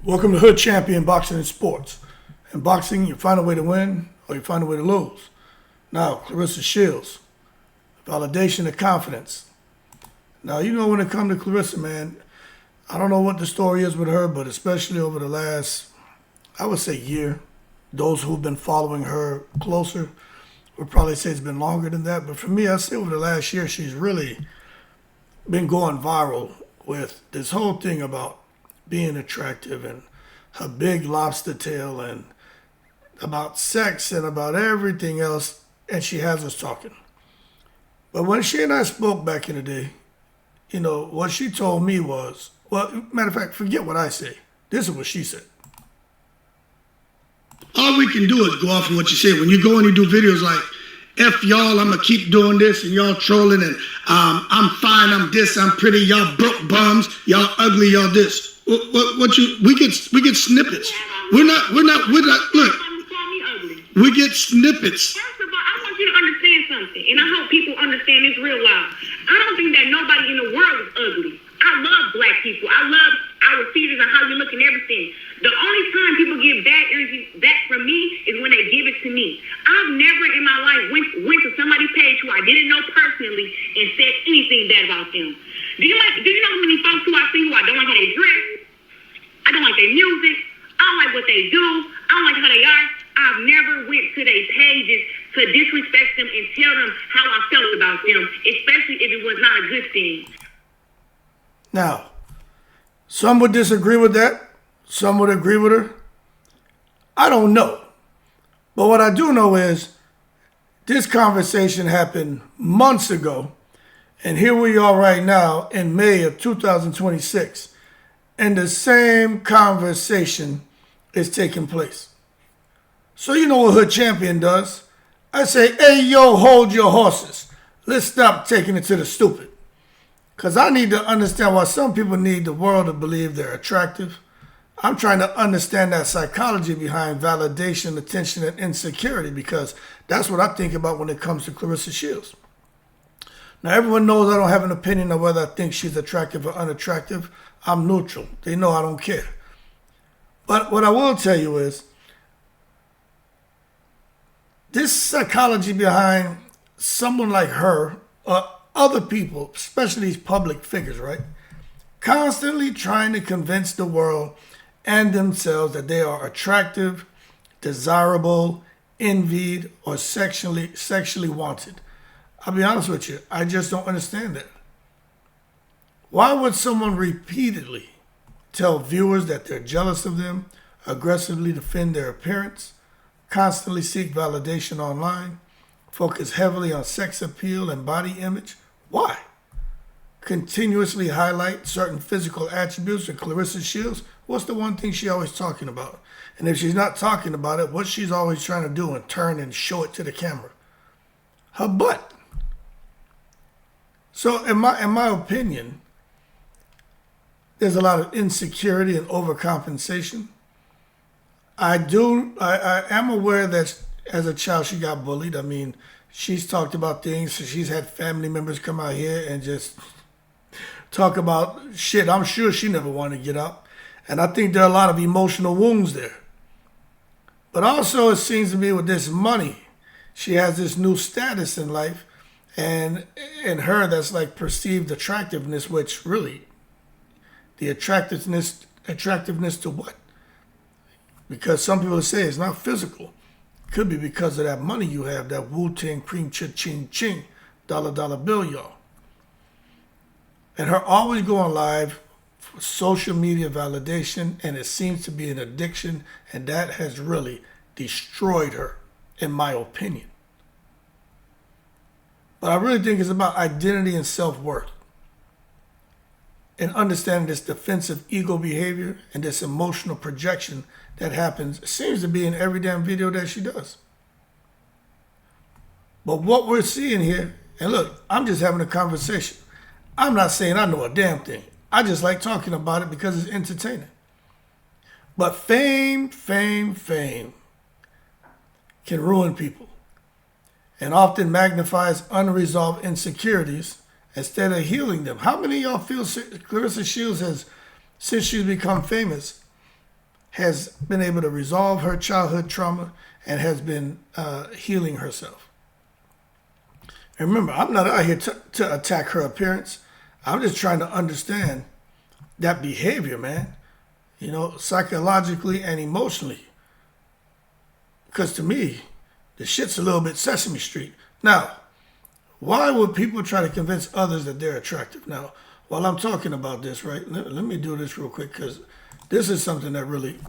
Welcome to Hood Champion Boxing and Sports. In boxing, you find a way to win or you find a way to lose. Now, Clarissa Shields, validation of confidence. Now, you know when it comes to Clarissa, man, I don't know what the story is with her, but especially over the last, I would say, year, those who've been following her closer would probably say it's been longer than that. But for me, I'd say over the last year, she's really been going viral with this whole thing about being attractive and her big lobster tail and about sex and about everything else, and she has us talking. But when she and I spoke back in the day, you know, what she told me was, well, matter of fact, forget what I say. This is what she said. All we can do is go off of what you say. When you go and you do videos like, F y'all, I'm gonna keep doing this, and y'all trolling, and I'm fine, I'm this, I'm pretty, y'all broke bums, y'all ugly, y'all this. We get snippets. We're not, look, we get snippets. First of all, I want you to understand something, and I hope people understand this real loud. I don't think that nobody in the world is ugly. I love black people. I love our features and how you look and everything. The only time people give bad energy back from me is when they give it to me. I've never in my life went to somebody's page who I didn't know personally and said anything bad about them. Do you know how many folks who I see who I don't like how they dress? I don't like their music. I don't like what they do. I don't like how they are. I've never went to their pages to disrespect them and tell them how I felt about them, especially if it was not a good thing. Now, some would disagree with that. Some would agree with her. I don't know. But what I do know is this conversation happened months ago. And here we are right now in May of 2026. And the same conversation is taking place. So you know what Hood Champion does. I say, hey, yo, hold your horses. Let's stop taking it to the stupid. Because I need to understand why some people need the world to believe they're attractive. I'm trying to understand that psychology behind validation, attention, and insecurity, because that's what I think about when it comes to Clarissa Shields. Now, everyone knows I don't have an opinion on whether I think she's attractive or unattractive. I'm neutral. They know I don't care. But what I will tell you is, this psychology behind someone like her, or other people, especially these public figures, right? Constantly trying to convince the world and themselves that they are attractive, desirable, envied, or sexually wanted. I'll be honest with you, I just don't understand that. Why would someone repeatedly tell viewers that they're jealous of them, aggressively defend their appearance, constantly seek validation online, focus heavily on sex appeal and body image? Why? Continuously highlight certain physical attributes of Clarissa Shields? What's the one thing she's always talking about? And if she's not talking about it, what she's always trying to do and turn and show it to the camera? Her butt. So in my opinion, there's a lot of insecurity and overcompensation. I am aware that as a child she got bullied. I mean, she's talked about things. So she's had family members come out here and just talk about shit I'm sure she never wanted to get out. And I think there are a lot of emotional wounds there. But also it seems to me with this money, she has this new status in life. And in her, that's like perceived attractiveness, which really, the attractiveness to what? Because some people say it's not physical. It could be because of that money you have, that Wu-Tang cream cha-ching ching, dollar bill, y'all. And her always going live for social media validation, and it seems to be an addiction, and that has really destroyed her, in my opinion. But I really think it's about identity and self-worth. And understanding this defensive ego behavior and this emotional projection that happens seems to be in every damn video that she does. But what we're seeing here, and look, I'm just having a conversation. I'm not saying I know a damn thing. I just like talking about it because it's entertaining. But fame can ruin people and often magnifies unresolved insecurities instead of healing them. How many of y'all feel Clarissa Shields has, since she's become famous, has been able to resolve her childhood trauma and has been healing herself. And remember, I'm not out here to attack her appearance. I'm just trying to understand that behavior, man. You know, psychologically and emotionally. Because to me, the shit's a little bit Sesame Street. Now, why would people try to convince others that they're attractive? Now, while I'm talking about this, right, let me do this real quick, because this is something that really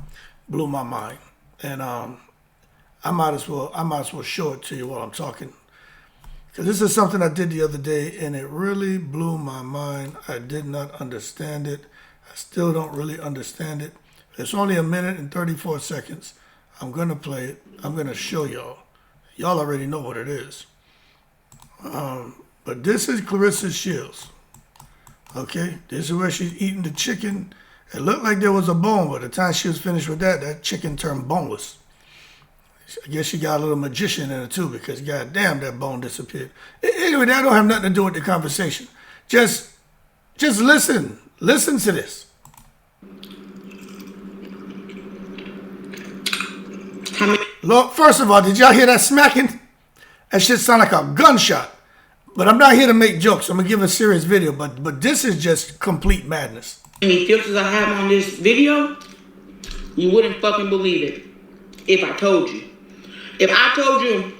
blew my mind. And I might as well show it to you while I'm talking. Because this is something I did the other day, and it really blew my mind. I did not understand it. I still don't really understand it. It's only 1 minute and 34 seconds. I'm going to play it. I'm going to show y'all. Y'all already know what it is. But this is Clarissa Shields. Okay? This is where she's eating the chicken. It looked like there was a bone, but by the time she was finished with that, that chicken turned boneless. I guess she got a little magician in it too, because goddamn, that bone disappeared. Anyway, that don't have nothing to do with the conversation. Just listen. Listen to this. Look, first of all, did y'all hear that smacking? That shit sound like a gunshot. But I'm not here to make jokes. I'm gonna give a serious video, but this is just complete madness. Any filters I have on this video, you wouldn't fucking believe it if I told you. If I told you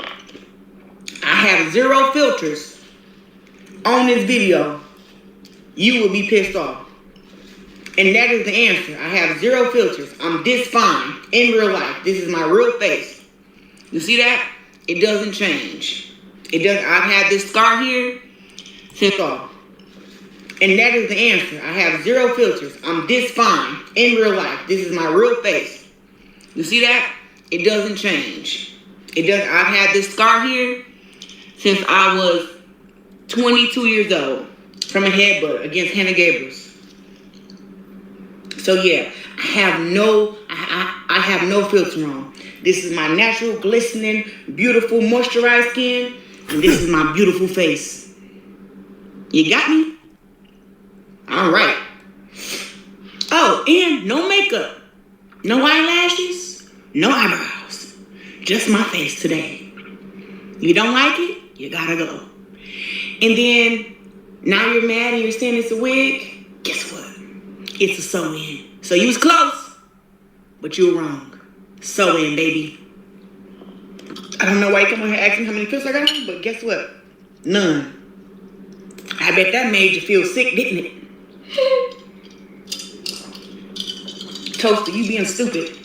I have 0 filters on this video, you would be pissed off. And that is the answer. I have 0 filters. I'm this fine in real life. This is my real face. You see that? It doesn't change. It doesn't. I've had this scar here since off. And that is the answer. I have 0 filters. I'm this fine in real life. This is my real face. You see that? It doesn't change. It doesn't. I've had this scar here since I was 22 years old from a headbutt against Hannah Gabriels. So yeah, I have no filter on. This is my natural, glistening, beautiful, moisturized skin, and this is my beautiful face. You got me? All right. Oh, and no makeup, no eyelashes, no eyebrows. Just my face today. You don't like it? You gotta go. And then, now you're mad and you're saying it's a wig? Guess what? It's a sew-in. So you was close, but you were wrong. Sew-in, baby. I don't know why you come on here asking how many pills I got, but guess what? None. I bet that made you feel sick, didn't it? Toast to you being stupid.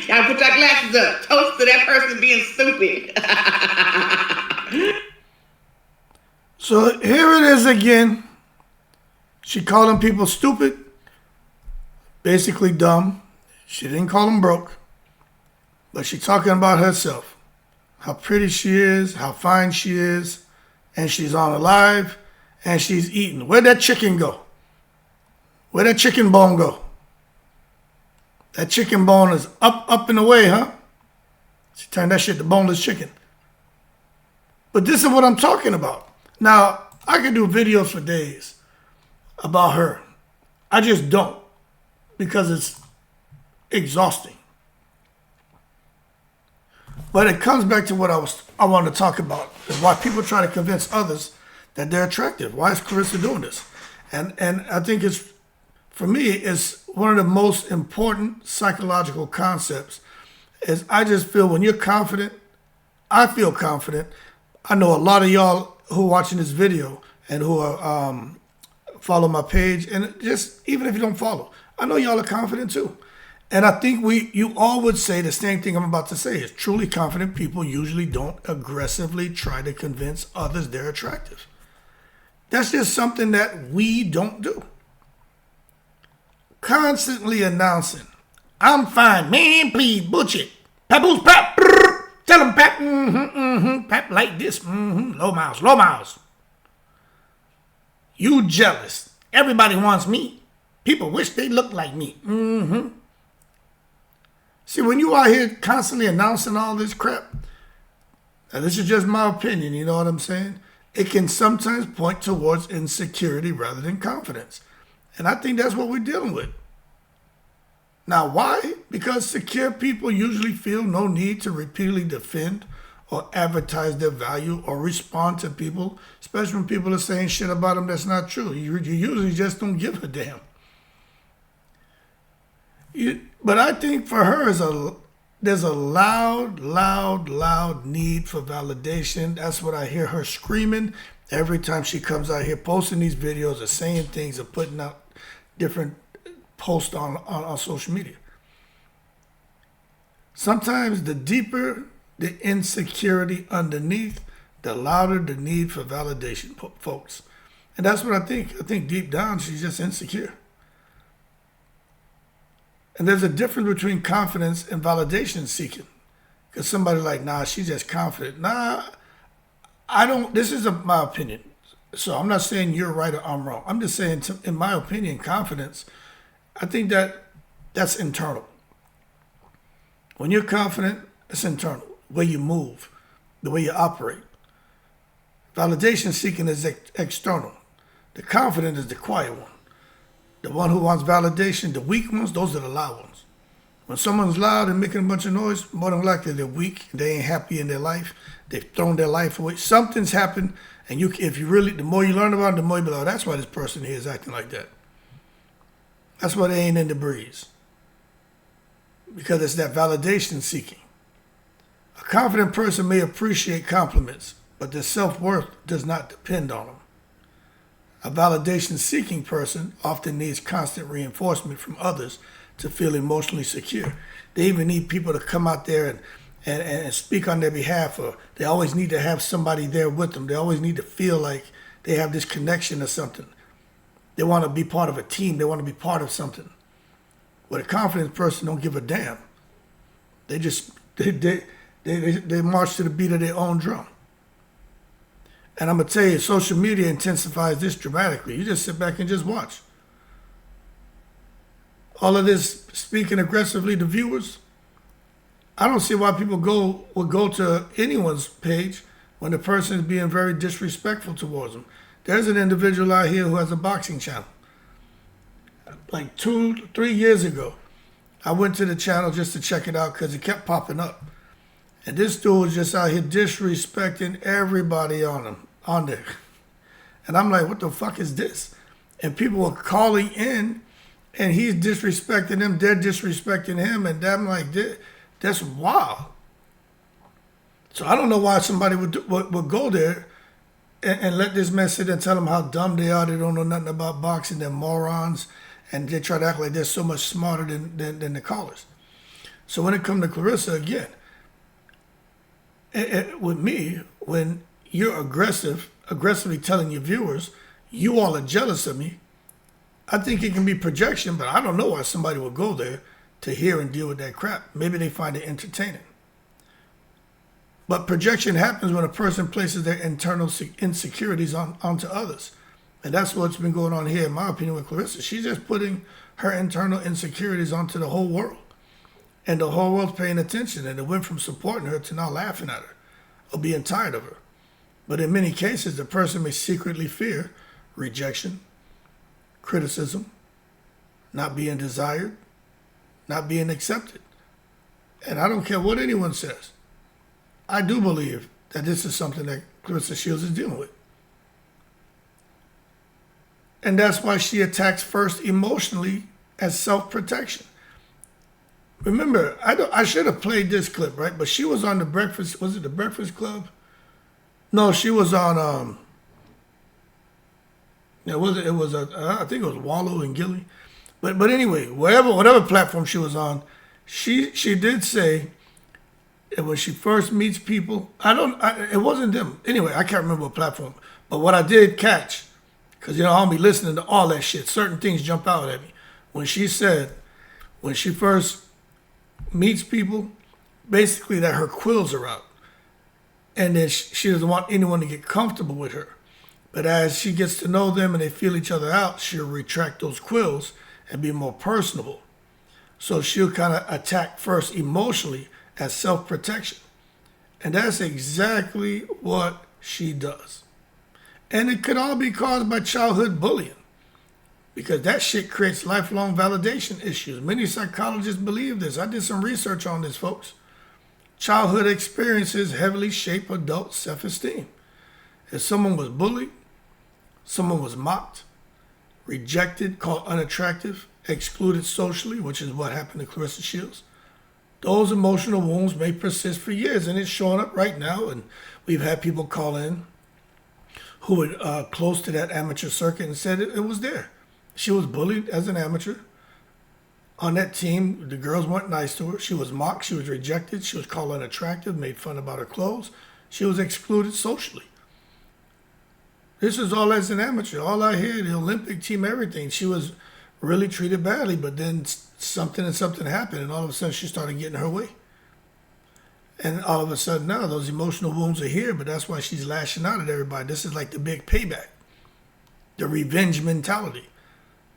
Y'all put your glasses up. Toast to that person being stupid. So here it is again. She calling people stupid, basically dumb. She didn't call them broke, but she talking about herself, how pretty she is, how fine she is, and she's on alive, and she's eating. Where'd that chicken go? Where'd that chicken bone go? That chicken bone is up and away, huh? She turned that shit to boneless chicken. But this is what I'm talking about. Now, I could do videos for days about her. I just don't, because it's exhausting. But it comes back to what I wanted to talk about, is why people try to convince others that they're attractive. Why is Clarissa doing this? And I think it's, for me, it's one of the most important psychological concepts. Is I just feel when you're confident, I feel confident. I know a lot of y'all who are watching this video and who are follow my page, and just even if you don't follow, I know y'all are confident too. And I think you all would say the same thing I'm about to say, is truly confident people usually don't aggressively try to convince others they're attractive. That's just something that we don't do. Constantly announcing, I'm fine, man, please, bullshit. Papoose, pap, brrr. Tell them, pap, pap like this, low miles. You jealous. Everybody wants me. People wish they looked like me. See, when you out here constantly announcing all this crap, and this is just my opinion, you know what I'm saying? It can sometimes point towards insecurity rather than confidence. And I think that's what we're dealing with. Now, why? Because secure people usually feel no need to repeatedly defend or advertise their value or respond to people, especially when people are saying shit about them that's not true. You usually just don't give a damn. But I think for her, there's a loud need for validation. That's what I hear her screaming every time she comes out here posting these videos or saying things or putting out different posts on social media. Sometimes the deeper the insecurity underneath, the louder the need for validation, folks. And that's what I think. I think deep down, she's just insecure. And there's a difference between confidence and validation seeking. Because somebody's like, nah, she's just confident. Nah, I don't, this is my opinion. So I'm not saying you're right or I'm wrong. I'm just saying, in my opinion, confidence, I think that's internal. When you're confident, it's internal. The way you move, the way you operate. Validation seeking is external. The confident is the quiet one. The one who wants validation, the weak ones, those are the loud ones. When someone's loud and making a bunch of noise, more than likely they're weak. They ain't happy in their life. They've thrown their life away. Something's happened, and if you really, the more you learn about it, the more you be like, oh, that's why this person here is acting like that. That's why they ain't in the breeze. Because it's that validation seeking. A confident person may appreciate compliments, but their self-worth does not depend on them. A validation-seeking person often needs constant reinforcement from others to feel emotionally secure. They even need people to come out there and speak on their behalf, or they always need to have somebody there with them. They always need to feel like they have this connection or something. They want to be part of a team. They want to be part of something. But a confident person don't give a damn. They just, they march to the beat of their own drum. And I'm going to tell you, social media intensifies this dramatically. You just sit back and just watch. All of this speaking aggressively to viewers, I don't see why people would go to anyone's page when the person is being very disrespectful towards them. There's an individual out here who has a boxing channel. Like 2-3 years ago, I went to the channel just to check it out because it kept popping up. And this dude was just out here disrespecting everybody on there. And I'm like, what the fuck is this? And people were calling in, and he's disrespecting them, they're disrespecting him, and I'm like, that's wild. So I don't know why somebody would go there and let this man sit and tell them how dumb they are, they don't know nothing about boxing, they're morons, and they try to act like they're so much smarter than the callers. So when it comes to Clarissa, again, with me, when you're aggressively telling your viewers, you all are jealous of me, I think it can be projection, but I don't know why somebody would go there to hear and deal with that crap. Maybe they find it entertaining. But projection happens when a person places their internal insecurities onto others. And that's what's been going on here, in my opinion, with Clarissa. She's just putting her internal insecurities onto the whole world. And the whole world's paying attention, and it went from supporting her to now laughing at her or being tired of her. But in many cases, the person may secretly fear rejection, criticism, not being desired, not being accepted. And I don't care what anyone says. I do believe that this is something that Clarissa Shields is dealing with. And that's why she attacks first emotionally as self-protection. Remember, I should have played this clip, right? But she was on the Breakfast, was it the Breakfast Club? No, she was on, I think it was Wallow and Gilly. But anyway, whatever platform she was on, she did say that when she first meets people, it wasn't them. Anyway, I can't remember what platform. But what I did catch, because, I don't be listening to all that shit. Certain things jump out at me. When she said, when she first meets people, basically that her quills are out. And then she doesn't want anyone to get comfortable with her. But as she gets to know them and they feel each other out, she'll retract those quills and be more personable. So she'll kind of attack first emotionally as self-protection. And that's exactly what she does. And it could all be caused by childhood bullying. because that shit creates lifelong validation issues. Many psychologists believe this. I did some research on this, folks. Childhood experiences heavily shape adult self-esteem. If someone was bullied, someone was mocked, rejected, called unattractive, excluded socially, which is what happened to Clarissa Shields, those emotional wounds may persist for years, and it's showing up right now. And we've had people call in who were close to that amateur circuit and said it was there. She was bullied as an amateur. On that team, the girls weren't nice to her. She was mocked. She was rejected. She was called unattractive, made fun about her clothes. She was excluded socially. This is all as an amateur. All I hear, the Olympic team, everything. She was really treated badly, but then something happened, and all of a sudden she started getting her way. And all of a sudden now those emotional wounds are here, but that's why she's lashing out at everybody. This is like the big payback, the revenge mentality.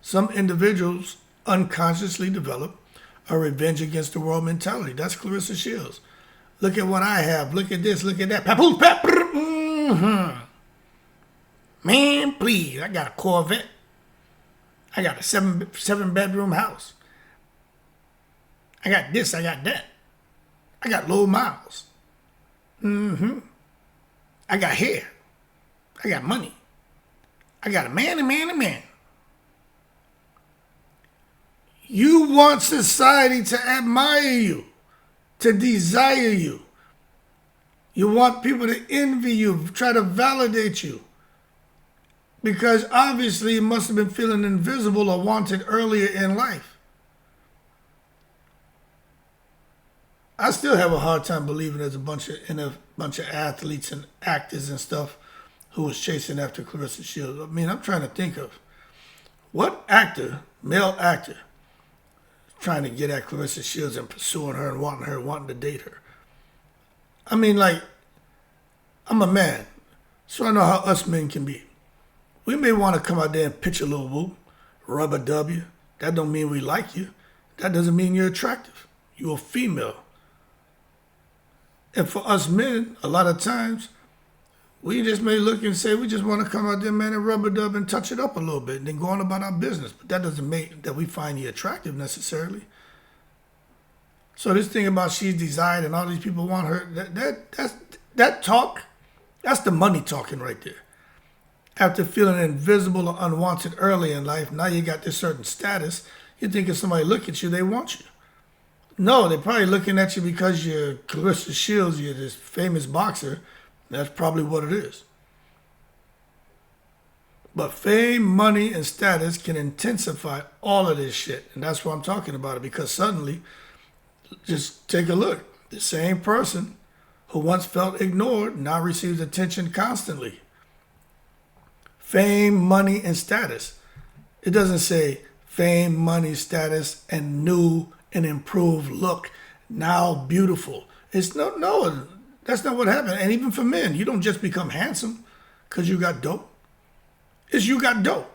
Some individuals unconsciously develop a revenge against the world mentality. That's Clarissa Shields. Look at what I have. Look at this. Look at that. Papoose, pap. Mm-hmm. Man, please. I got a Corvette. I got a seven bedroom house. I got this. I got that. I got low miles. I got hair. I got money. I got a man. You want society to admire you, to desire you. You want people to envy you, try to validate you. Because obviously you must have been feeling invisible or wanted earlier in life. I still have a hard time believing there's a bunch of athletes and actors and stuff who was chasing after Clarissa Shields. I mean, I'm trying to think of what actor, male actor, trying to get at Clarissa Shields and pursuing her and wanting to date her. I mean, like, I'm a man, so I know how us men can be. We may want to come out there and pitch a little woo, rub a W. That don't mean we like you. That doesn't mean you're attractive. You're a female. And for us men, a lot of times, we just may look and say, we just want to come out there, man, and rub a dub and touch it up a little bit and then go on about our business. But that doesn't mean that we find you attractive necessarily. So this thing about she's desired and all these people want her, that talk, that's the money talking right there. After feeling invisible or unwanted early in life, now you got this certain status, you think if somebody look at you, they want you. No, they're probably looking at you because you're Clarissa Shields, you're this famous boxer. That's probably what it is. But fame, money, and status can intensify all of this shit. And that's what I'm talking about it, because suddenly, just take a look. The same person who once felt ignored now receives attention constantly. Fame, money, and status. It doesn't say fame, money, status, and new and improved look. Now beautiful. It's no, that's not what happened. And even for men, you don't just become handsome because you got dope. It's you got dope.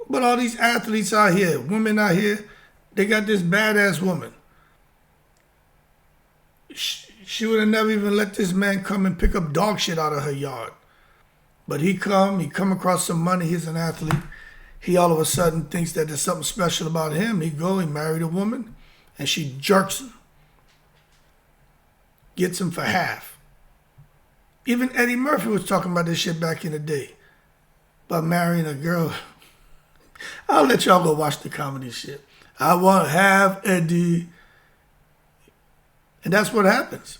But all these athletes out here, women out here, they got this badass woman. She would have never even let this man come and pick up dog shit out of her yard. But he come across some money, he's an athlete. He all of a sudden thinks that there's something special about him. He married a woman, and she jerks him. Gets him for half. Even Eddie Murphy was talking about this shit back in the day. About marrying a girl. I'll let y'all go watch the comedy shit. I want half Eddie. And that's what happens.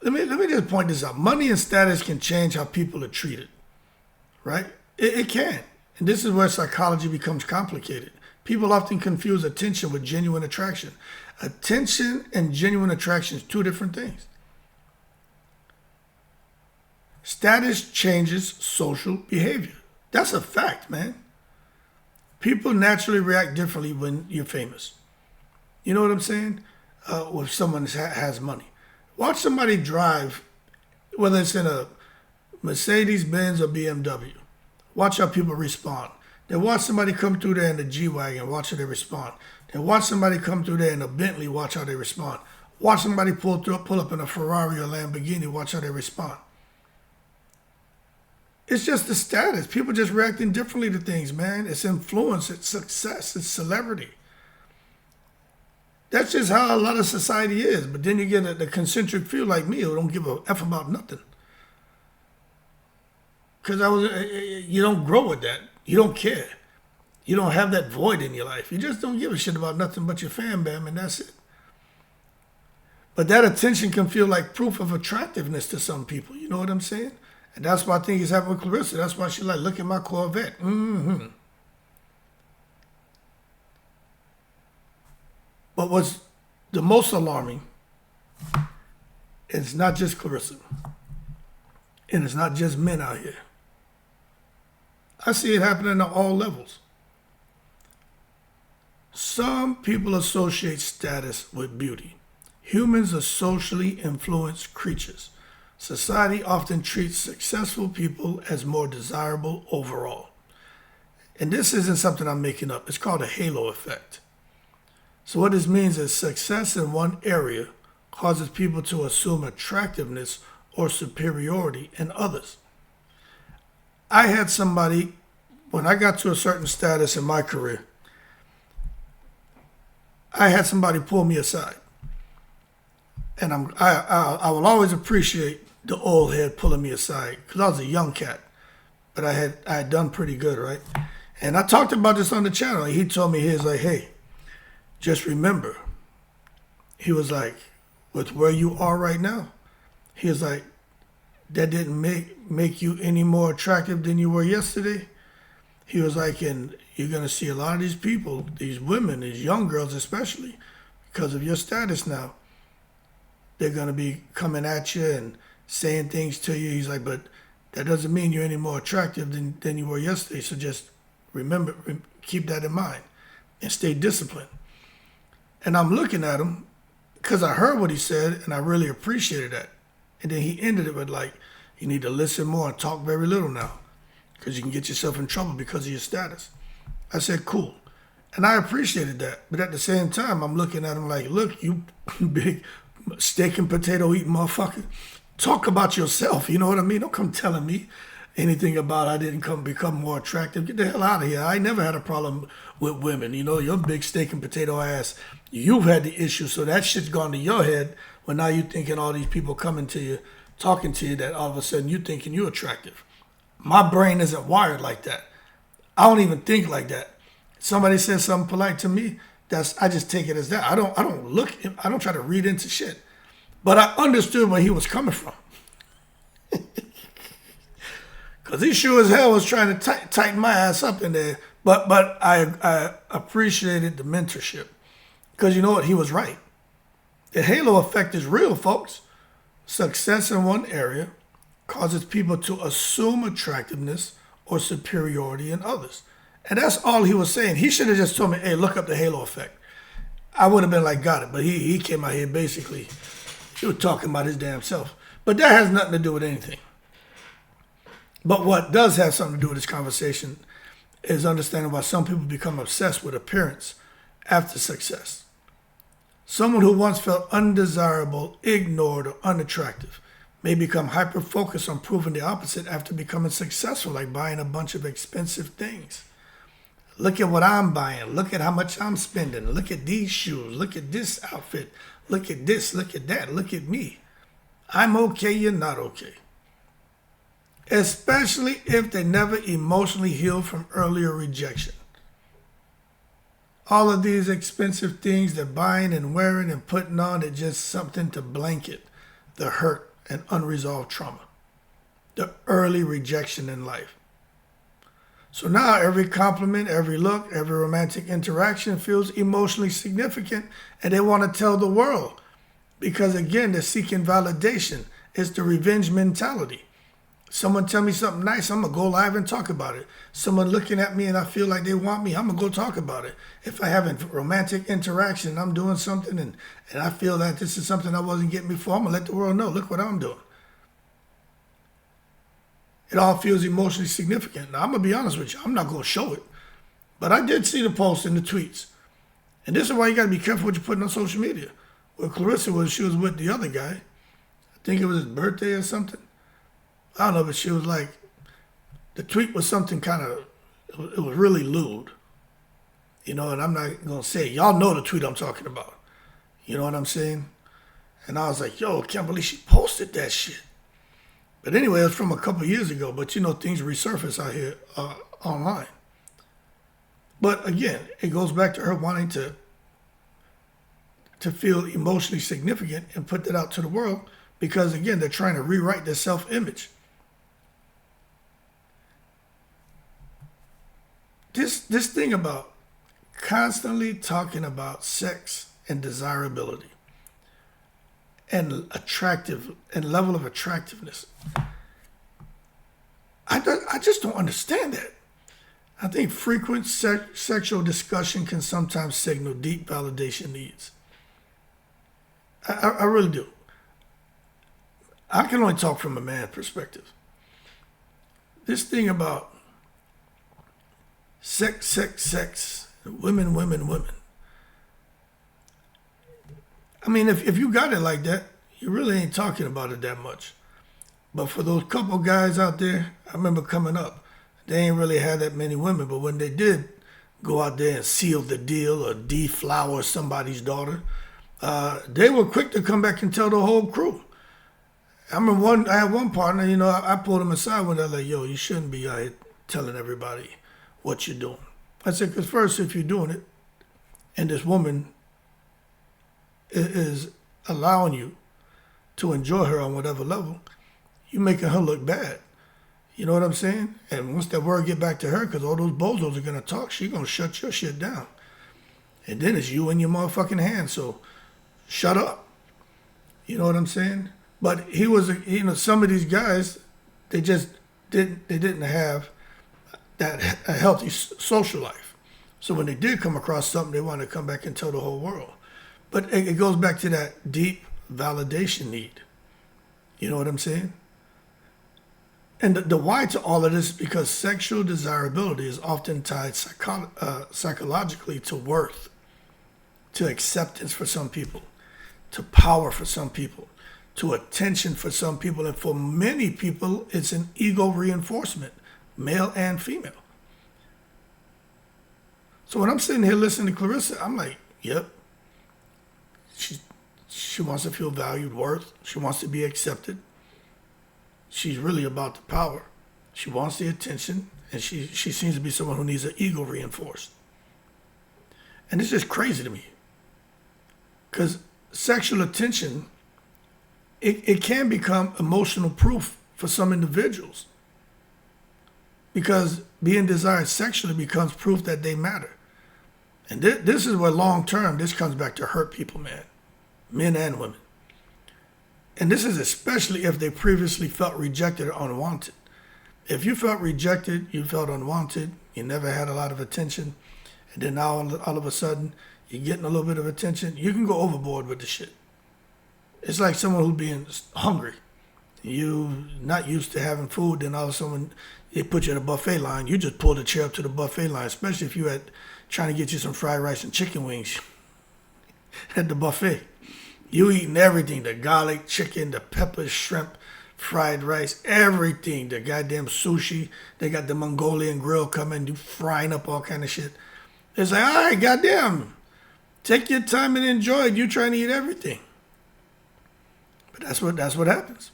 Let me just point this out. Money and status can change how people are treated, right? It can. And this is where psychology becomes complicated. People often confuse attention with genuine attraction. Attention and genuine attraction is two different things. Status changes social behavior. That's a fact, man. People naturally react differently when you're famous. You know what I'm saying? When someone has money. Watch somebody drive, whether it's in a Mercedes-Benz or BMW. Watch how people respond. Then watch somebody come through there in the G-Wagon, watch how they respond. Then watch somebody come through there in a Bentley, watch how they respond. Watch somebody pull up in a Ferrari or Lamborghini, watch how they respond. It's just the status. People just reacting differently to things, man. It's influence, it's success, it's celebrity. That's just how a lot of society is. But then you get the concentric few like me who don't give a F about nothing. Because you don't grow with that. You don't care. You don't have that void in your life. You just don't give a shit about nothing but your fam bam, and that's it. But that attention can feel like proof of attractiveness to some people. You know what I'm saying? And that's why I think it's happening with Clarissa. That's why she's like, look at my Corvette. Mm-hmm. But what's the most alarming is not just Clarissa. And it's not just men out here. I see it happening at all levels. Some people associate status with beauty. Humans are socially influenced creatures. Society often treats successful people as more desirable overall. And this isn't something I'm making up. It's called a halo effect. So what this means is success in one area causes people to assume attractiveness or superiority in others. I had somebody, when I got to a certain status in my career, I had somebody pull me aside. And I will always appreciate the old head pulling me aside because I was a young cat, but I had done pretty good, right? And I talked about this on the channel. He told me, he was like, hey, just remember, he was like, with where you are right now, he was like, that didn't make you any more attractive than you were yesterday. He was like, and you're going to see a lot of these people, these women, these young girls especially, because of your status now, they're going to be coming at you and saying things to you. He's like, but that doesn't mean you're any more attractive than you were yesterday. So just remember, keep that in mind and stay disciplined. And I'm looking at him because I heard what he said and I really appreciated that. And then he ended it with like, you need to listen more and talk very little now because you can get yourself in trouble because of your status. I said, cool. And I appreciated that. But at the same time, I'm looking at him like, look, you big steak and potato eating motherfucker. Talk about yourself. You know what I mean? Don't come telling me anything about I didn't become more attractive. Get the hell out of here. I never had a problem with women. You know, your big steak and potato ass, you've had the issue. So that shit's gone to your head when now you thinking all these people coming to you, talking to you, that all of a sudden you thinking you're attractive. My brain isn't wired like that. I don't even think like that. Somebody says something polite to me, I just take it as that. I don't try to read into shit. But I understood where he was coming from. Because he sure as hell was trying to tighten my ass up in there. But I appreciated the mentorship. Because you know what? He was right. The halo effect is real, folks. Success in one area causes people to assume attractiveness or superiority in others. And that's all he was saying. He should have just told me, hey, look up the halo effect. I would have been like, got it. But he came out here basically, he was talking about his damn self. But that has nothing to do with anything. But what does have something to do with this conversation is understanding why some people become obsessed with appearance after success. Someone who once felt undesirable, ignored, or unattractive may become hyper-focused on proving the opposite after becoming successful, like buying a bunch of expensive things. Look at what I'm buying. Look at how much I'm spending. Look at these shoes. Look at this outfit. Look at this. Look at that. Look at me. I'm okay, you're not okay. Especially if they never emotionally healed from earlier rejection. All of these expensive things they're buying and wearing and putting on are just something to blanket the hurt and unresolved trauma. The early rejection in life. So now every compliment, every look, every romantic interaction feels emotionally significant and they want to tell the world. Because again, they're seeking validation. It's the revenge mentality. Someone tell me something nice, I'm going to go live and talk about it. Someone looking at me and I feel like they want me, I'm going to go talk about it. If I have a romantic interaction and I'm doing something and I feel that this is something I wasn't getting before, I'm going to let the world know, look what I'm doing. It all feels emotionally significant. Now, I'm going to be honest with you, I'm not going to show it. But I did see the posts and the tweets. And this is why you got to be careful what you're putting on social media. Well, Clarissa she was with the other guy. I think it was his birthday or something. I don't know, but she was like, the tweet was something kind of, it was really lewd. You know, and I'm not going to say it. Y'all know the tweet I'm talking about. You know what I'm saying? And I was like, yo, I can't believe she posted that shit. But anyway, it was from a couple years ago. But, you know, things resurface out here online. But again, it goes back to her wanting to feel emotionally significant and put that out to the world because, again, they're trying to rewrite their self-image. This thing about constantly talking about sex and desirability and attractive and level of attractiveness. I just don't understand that. I think frequent sexual discussion can sometimes signal deep validation needs. I really do. I can only talk from a man's perspective. This thing about sex, women. I mean, if you got it like that, you really ain't talking about it that much. But for those couple guys out there, I remember coming up, they ain't really had that many women, but when they did go out there and seal the deal or deflower somebody's daughter, they were quick to come back and tell the whole crew. I remember I had one partner, you know, I pulled him aside when I was like, yo, you shouldn't be out here telling everybody what you're doing. I said, because first, if you're doing it, and this woman is allowing you to enjoy her on whatever level, you're making her look bad. You know what I'm saying? And once that word get back to her, because all those bozos are going to talk, she's going to shut your shit down. And then it's you in your motherfucking hands, so shut up. You know what I'm saying? But he was, you know, some of these guys, they just didn't have that a healthy social life. So when they did come across something, they wanted to come back and tell the whole world. But it goes back to that deep validation need. You know what I'm saying? And the why to all of this is because sexual desirability is often tied psychologically to worth, to acceptance for some people, to power for some people, to attention for some people. And for many people, it's an ego reinforcement, male and female. So when I'm sitting here listening to Clarissa, I'm like, yep. She wants to feel valued, worth. She wants to be accepted. She's really about the power. She wants the attention, and she seems to be someone who needs her ego reinforced. And it's just crazy to me. Because sexual attention, it can become emotional proof for some individuals. Because being desired sexually becomes proof that they matter. And this is where long term, this comes back to hurt people, man. Men and women. And this is especially if they previously felt rejected or unwanted. If you felt rejected, you felt unwanted, you never had a lot of attention, and then now all of a sudden you're getting a little bit of attention, you can go overboard with the shit. It's like someone who's being hungry. You not used to having food, then all of a sudden they put you at a buffet line. You just pull the chair up to the buffet line, especially if you had trying to get you some fried rice and chicken wings at the buffet. You eating everything, the garlic, chicken, the pepper, shrimp, fried rice, everything. The goddamn sushi. They got the Mongolian grill coming, you frying up all kind of shit. It's like, all right, goddamn. Take your time and enjoy it. You trying to eat everything. But that's what happens.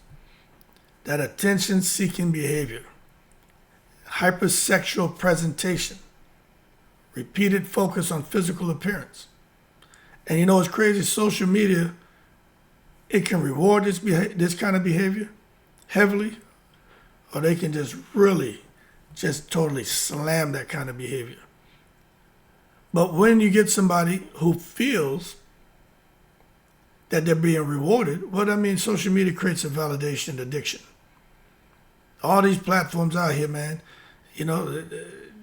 That attention-seeking behavior, hypersexual presentation, repeated focus on physical appearance. And you know what's crazy? Social media, it can reward this kind of behavior heavily, or they can just really just totally slam that kind of behavior. But when you get somebody who feels that they're being rewarded, well, I mean, social media creates a validation addiction. All these platforms out here, man, you know,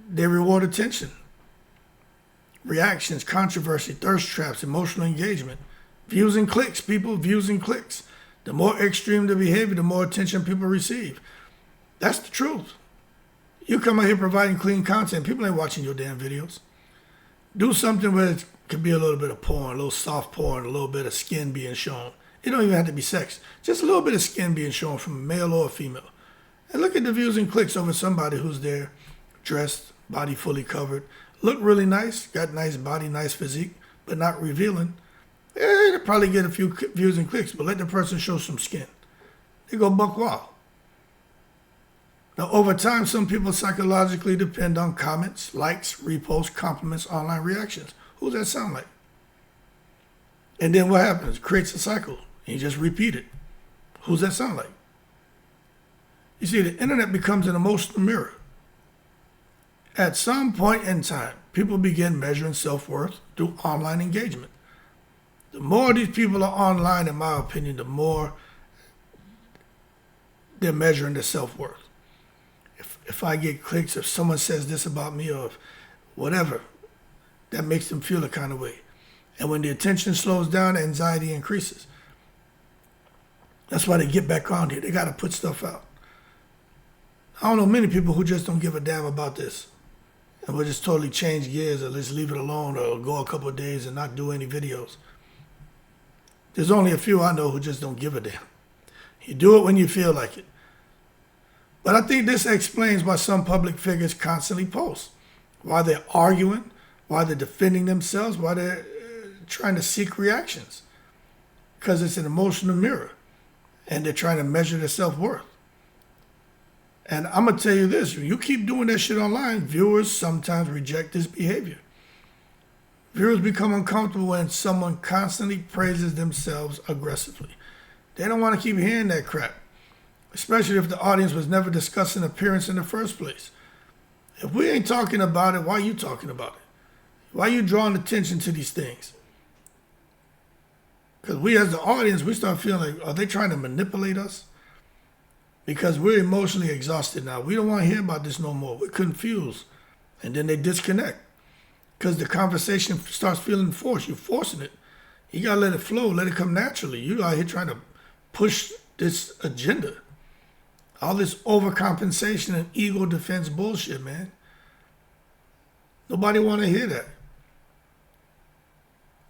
they reward attention, reactions, controversy, thirst traps, emotional engagement, views and clicks, people, views and clicks. The more extreme the behavior, the more attention people receive. That's the truth. You come out here providing clean content, people ain't watching your damn videos. Do something where it could be a little bit of porn, a little soft porn, a little bit of skin being shown. It don't even have to be sex. Just a little bit of skin being shown from a male or a female. And look at the views and clicks over somebody who's there, dressed, body fully covered, look really nice, got nice body, nice physique, but not revealing. They'll probably get a few views and clicks, but let the person show some skin. They go buck wild. Now, over time, some people psychologically depend on comments, likes, reposts, compliments, online reactions. Who's that sound like? And then what happens? It creates a cycle. And you just repeat it. Who's that sound like? You see, the internet becomes an emotional mirror. At some point in time, people begin measuring self-worth through online engagement. The more these people are online, in my opinion, the more they're measuring their self-worth. If I get clicks, if someone says this about me or if whatever, that makes them feel a kind of way. And when the attention slows down, anxiety increases. That's why they get back on here. They got to put stuff out. I don't know many people who just don't give a damn about this. And will just totally change gears or just leave it alone or go a couple of days and not do any videos. There's only a few I know who just don't give a damn. You do it when you feel like it. But I think this explains why some public figures constantly post, why they're arguing, why they're defending themselves, why they're trying to seek reactions. Because it's an emotional mirror, and they're trying to measure their self-worth. And I'm going to tell you this, when you keep doing that shit online, viewers sometimes reject this behavior. Viewers become uncomfortable when someone constantly praises themselves aggressively. They don't want to keep hearing that crap. Especially if the audience was never discussing appearance in the first place. If we ain't talking about it, why are you talking about it? Why are you drawing attention to these things? Because we as the audience, we start feeling like, are they trying to manipulate us? Because we're emotionally exhausted now. We don't want to hear about this no more. We're confused. And then they disconnect. Because the conversation starts feeling forced. You're forcing it. You got to let it flow. Let it come naturally. You out here trying to push this agenda. All this overcompensation and ego defense bullshit, man. Nobody want to hear that.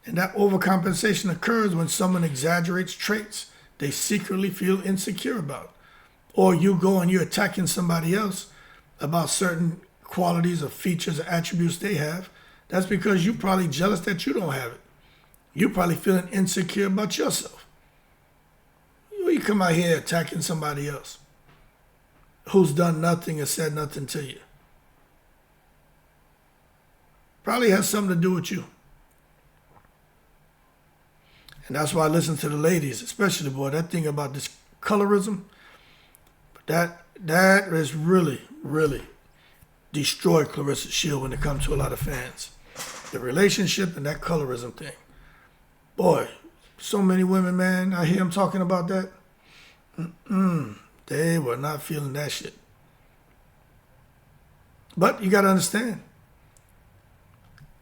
And that overcompensation occurs when someone exaggerates traits they secretly feel insecure about. Or you go and you're attacking somebody else about certain qualities or features or attributes they have. That's because you're probably jealous that you don't have it. You're probably feeling insecure about yourself. You come out here attacking somebody else who's done nothing or said nothing to you. Probably has something to do with you. And that's why I listen to the ladies, especially, boy, that thing about this colorism, that has really, really destroyed Clarissa Shield when it comes to a lot of fans. The relationship and that colorism thing. Boy, so many women, man, I hear them talking about that. They were not feeling that shit. But you got to understand,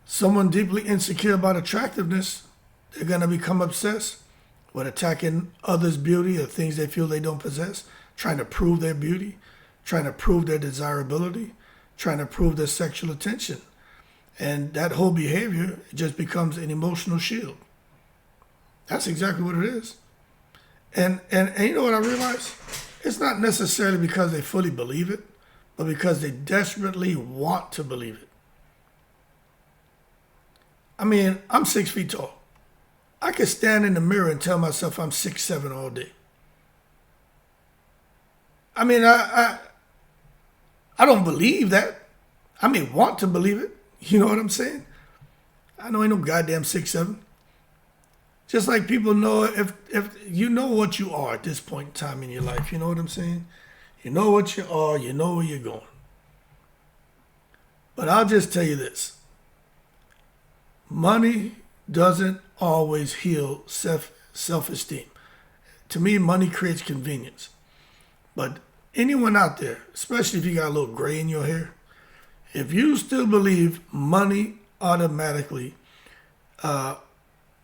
someone deeply insecure about attractiveness, they're going to become obsessed with attacking others' beauty or things they feel they don't possess, trying to prove their beauty, trying to prove their desirability, trying to prove their sexual attention. And that whole behavior just becomes an emotional shield. That's exactly what it is. And you know what I realized? It's not necessarily because they fully believe it, but because they desperately want to believe it. I mean, I'm 6 feet tall. I could stand in the mirror and tell myself I'm 6'7" all day. I mean, I don't believe that. I may want to believe it. You know what I'm saying? I know ain't no goddamn 6'7". Just like people know if you know what you are at this point in time in your life, you know what I'm saying? You know what you are, you know where you're going. But I'll just tell you this. Money doesn't always heal self-esteem. To me, money creates convenience. But anyone out there, especially if you got a little gray in your hair, if you still believe money automatically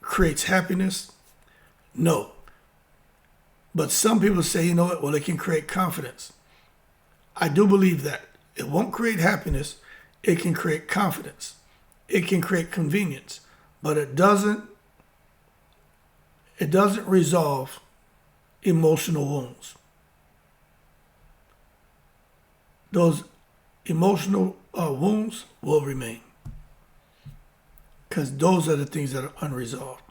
creates happiness, no. But some people say, you know what, well, it can create confidence. I do believe that. It won't create happiness. It can create confidence. It can create convenience. But it doesn't resolve emotional wounds. those emotional wounds will remain. Because those are the things that are unresolved.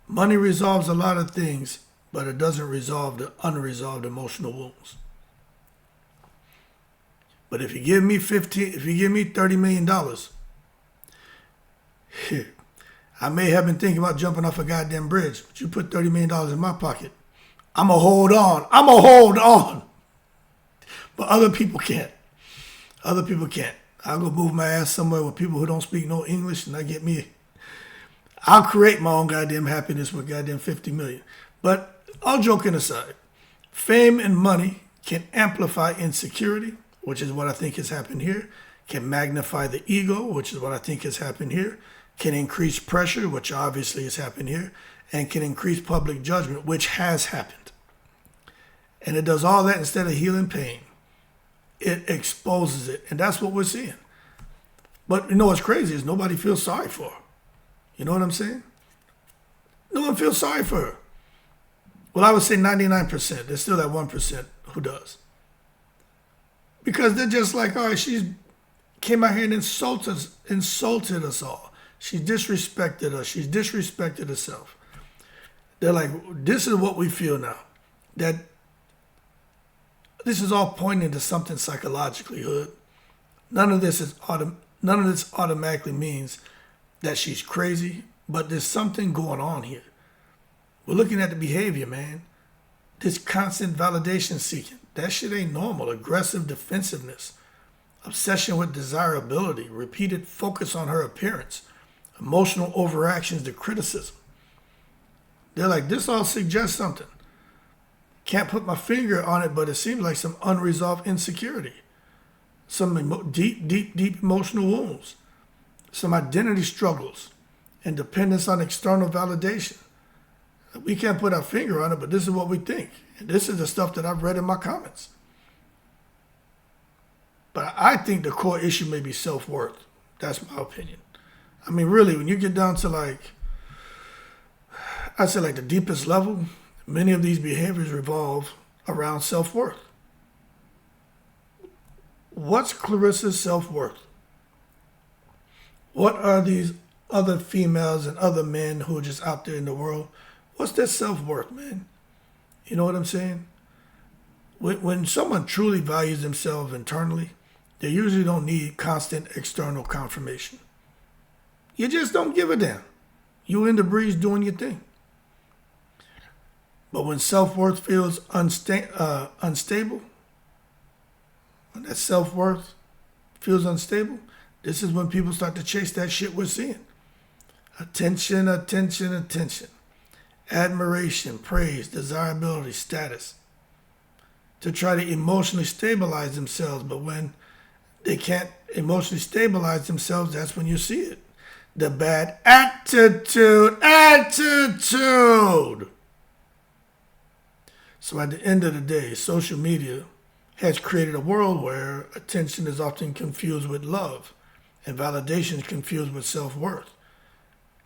Money resolves a lot of things, but it doesn't resolve the unresolved emotional wounds. But if you give me $30 million, I may have been thinking about jumping off a goddamn bridge, but you put $30 million in my pocket, I'm going to hold on. I'm going to hold on. But other people can't. Other people can't. I'll go move my ass somewhere with people who don't speak no English, and I'll create my own goddamn happiness with goddamn 50 million. But all joking aside, fame and money can amplify insecurity, which is what I think has happened here, can magnify the ego, which is what I think has happened here, can increase pressure, which obviously has happened here, and can increase public judgment, which has happened. And it does all that instead of healing pain. It exposes it, and that's what we're seeing. But you know what's crazy is nobody feels sorry for her. You know what I'm saying? No one feels sorry for her. Well, I would say 99%. There's still that 1% who does. Because they're just like, all right, she's came out here and insulted us all. She disrespected us. She's disrespected herself. They're like, this is what we feel now. That this is all pointing to something psychologically, hood. None of this automatically means that she's crazy, but there's something going on here. We're looking at the behavior, man. This constant validation seeking. That shit ain't normal. Aggressive defensiveness. Obsession with desirability. Repeated focus on her appearance. Emotional overactions to criticism. They're like, this all suggests something. Can't put my finger on it, but it seems like some unresolved insecurity. Some deep emotional wounds. Some identity struggles and dependence on external validation. We can't put our finger on it, but this is what we think. And this is the stuff that I've read in my comments. But I think the core issue may be self-worth. That's my opinion. I mean, really, when you get down to I say the deepest level, many of these behaviors revolve around self-worth. What's Clarissa's self-worth? What are these other females and other men who are just out there in the world? What's their self-worth, man? You know what I'm saying? When someone truly values themselves internally, they usually don't need constant external confirmation. You just don't give a damn. You in the breeze doing your thing. But when self-worth feels unstable, when that self-worth feels unstable, this is when people start to chase that shit we're seeing. Attention, attention, attention. Admiration, praise, desirability, status. To try to emotionally stabilize themselves, but when they can't emotionally stabilize themselves, that's when you see it. The bad attitude. So at the end of the day, social media has created a world where attention is often confused with love and validation is confused with self-worth.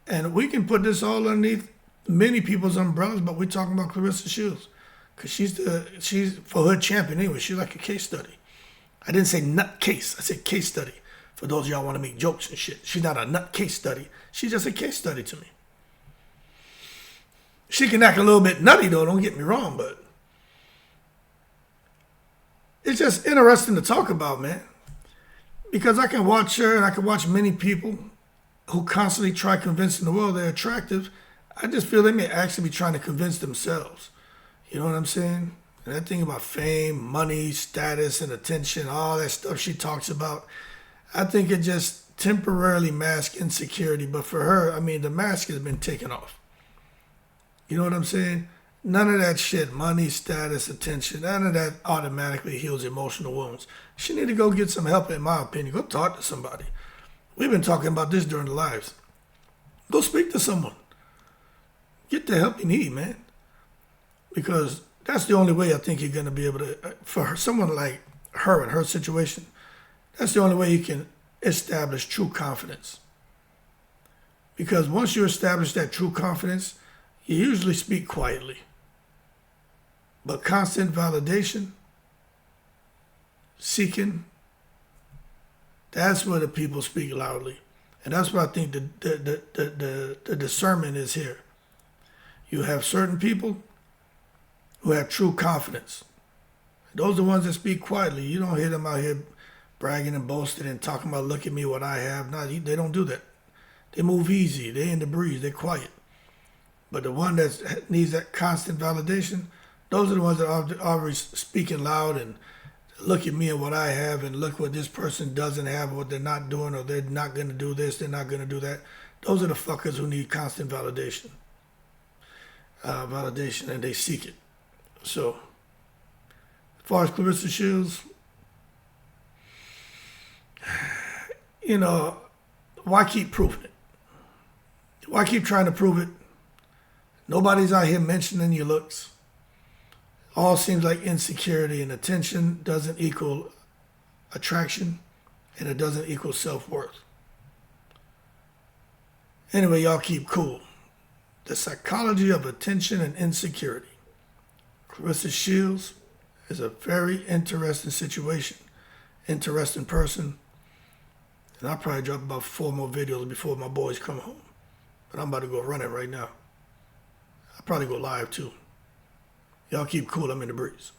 And we can put this all underneath many people's umbrellas, but we're talking about Clarissa Shields because she's for her champion anyway. She's like a case study. I didn't say nut case. I said case study. For those of y'all want to make jokes and shit. She's not a nut case study. She's just a case study to me. She can act a little bit nutty though, don't get me wrong, but it's just interesting to talk about, man. Because I can watch her and I can watch many people who constantly try convincing the world they're attractive. I just feel they may actually be trying to convince themselves. You know what I'm saying? And that thing about fame, money, status, and attention, all that stuff she talks about, I think it just temporarily masks insecurity. But for her, I mean, the mask has been taken off. You know what I'm saying? None of that shit, money, status, attention, none of that automatically heals emotional wounds. She need to go get some help, in my opinion. Go talk to somebody. We've been talking about this during the lives. Go speak to someone. Get the help you need, man. Because that's the only way I think you're going to be able to, for someone like her in her situation, that's the only way you can establish true confidence. Because once you establish that true confidence, you usually speak quietly. But constant validation, seeking, That's where the people speak loudly. And that's what I think the discernment is here. You have certain people who have true confidence. Those are the ones that speak quietly. You don't hear them out here bragging and boasting and talking about, look at me, what I have. No, they don't do that. They move easy. They in the breeze. They're quiet. But the one that needs that constant validation, those are the ones that are always speaking loud and look at me and what I have, and look what this person doesn't have, what they're not doing, or they're not going to do this, they're not going to do that. Those are the fuckers who need constant validation. And they seek it. So, as far as Clarissa Shields, you know, why keep proving it? Why keep trying to prove it? Nobody's out here mentioning your looks. All seems like insecurity, and attention doesn't equal attraction, and it doesn't equal self-worth. Anyway, y'all keep cool. The psychology of attention and insecurity. Clarissa Shields is a very interesting situation, interesting person, and I'll probably drop about 4 more videos before my boys come home. But I'm about to go run it right now. I'll probably go live too. Y'all keep cool. I'm in the breeze.